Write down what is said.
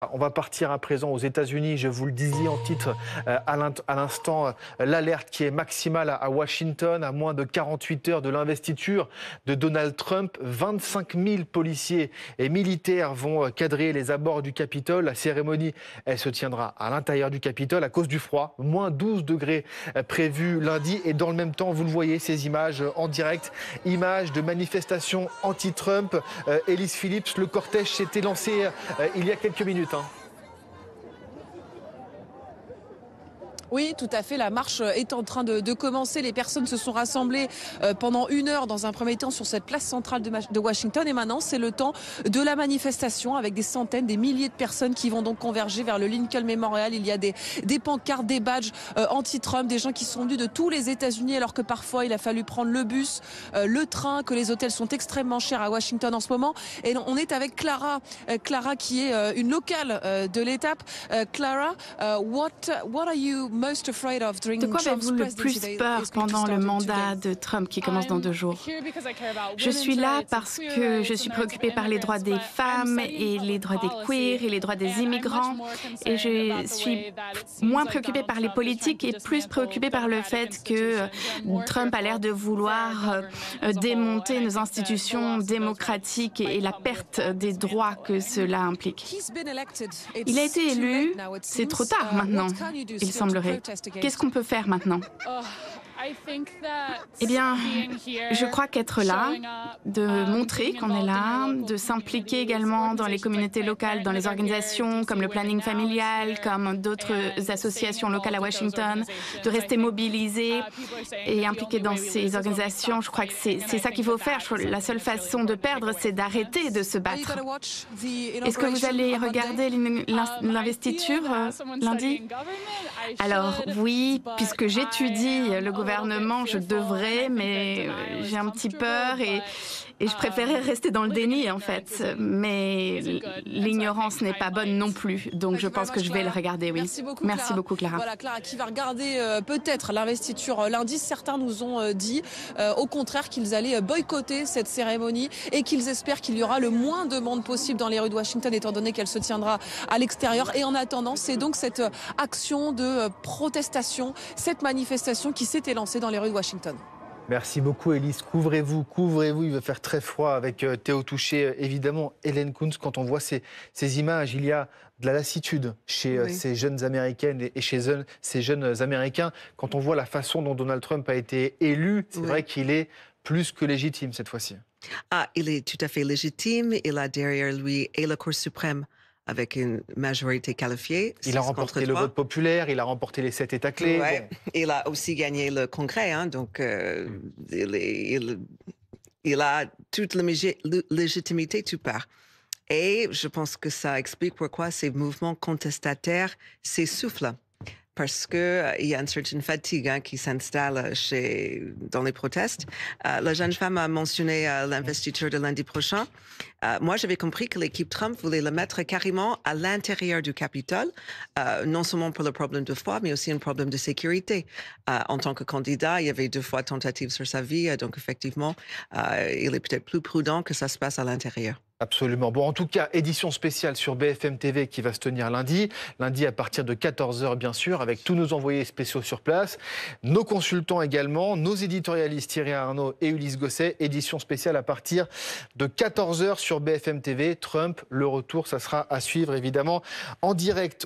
On va partir à présent aux États-Unis. Je vous le disais en titre à l'instant, l'alerte qui est maximale à Washington, à moins de 48 heures de l'investiture de Donald Trump. 25 000 policiers et militaires vont quadriller les abords du Capitole. La cérémonie, elle se tiendra à l'intérieur du Capitole à cause du froid. Moins 12 degrés prévus lundi. Et dans le même temps, vous le voyez, ces images en direct, images de manifestations anti-Trump. Elise Phillips, le cortège s'était lancé il y a quelques minutes. Oui, tout à fait. La marche est en train de commencer. Les personnes se sont rassemblées pendant 1 heure dans un premier temps sur cette place centrale de Washington. Et maintenant, c'est le temps de la manifestation avec des centaines, des milliers de personnes qui vont donc converger vers le Lincoln Memorial. Il y a des pancartes, des badges anti-Trump, des gens qui sont venus de tous les États-Unis alors que parfois il a fallu prendre le bus, le train, que les hôtels sont extrêmement chers à Washington en ce moment. Et on est avec Clara, qui est une locale de l'étape. Clara, what are you de quoi avez-vous le plus peur pendant le mandat de Trump qui commence dans 2 jours? Je suis là parce que je suis préoccupée par les droits des femmes et les droits des queers et les droits des immigrants. Et je suis moins préoccupée par les politiques et plus préoccupée par le fait que Trump a l'air de vouloir démonter nos institutions démocratiques et la perte des droits que cela implique. Il a été élu, c'est trop tard maintenant, il semblerait. Qu'est-ce qu'on peut faire maintenant? Eh bien, je crois qu'être là, de montrer qu'on est là, de s'impliquer également dans les communautés locales, dans les organisations comme le planning familial, comme d'autres associations locales à Washington, de rester mobilisé et impliqué dans ces organisations, je crois que c'est ça qu'il faut faire. La seule façon de perdre, c'est d'arrêter de se battre. Est-ce que vous allez regarder l'investiture lundi? Alors oui, puisque j'étudie le gouvernement, je devrais, mais j'ai un petit peur et je préférais rester dans le déni en fait. Mais l'ignorance n'est pas bonne non plus, donc je pense que je vais le regarder, oui. Merci beaucoup, Clara. Voilà, Clara qui va regarder peut-être l'investiture lundi. Certains nous ont dit au contraire qu'ils allaient boycotter cette cérémonie et qu'ils espèrent qu'il y aura le moins de monde possible dans les rues de Washington étant donné qu'elle se tiendra à l'extérieur. Et en attendant, c'est donc cette action de protestation, cette manifestation qui s'était lancée dans les rues de Washington. Merci beaucoup, Elise. Couvrez-vous. Il va faire très froid avec Théo Touché, évidemment. Hélène Kuntz, quand on voit ces images, il y a de la lassitude chez ces jeunes Américaines et chez ces jeunes Américains. Quand on voit la façon dont Donald Trump a été élu, c'est vrai qu'il est plus que légitime cette fois-ci. Ah, il est tout à fait légitime. Il a derrière lui et la Cour suprême avec une majorité qualifiée. Il a remporté le vote populaire, il a remporté les 7 États clés. Ouais. Bon. Il a aussi gagné le Congrès, hein, donc il a toute la légitimité, tout part. Et je pense que ça explique pourquoi ces mouvements contestataires s'essoufflent. Parce qu'il y a une certaine fatigue qui s'installe dans les protestes. La jeune femme a mentionné l'investiture de lundi prochain. Moi, j'avais compris que l'équipe Trump voulait le mettre carrément à l'intérieur du Capitole, non seulement pour le problème de froid, mais aussi un problème de sécurité. En tant que candidat, il y avait 2 fois tentative sur sa vie, donc effectivement, il est peut-être plus prudent que ça se passe à l'intérieur. Absolument. Bon, en tout cas, édition spéciale sur BFM TV qui va se tenir lundi. Lundi à partir de 14 h, bien sûr, avec tous nos envoyés spéciaux sur place, nos consultants également, nos éditorialistes Thierry Arnaud et Ulysse Gosset. Édition spéciale à partir de 14 h sur BFM TV. Trump, le retour, ça sera à suivre évidemment en direct.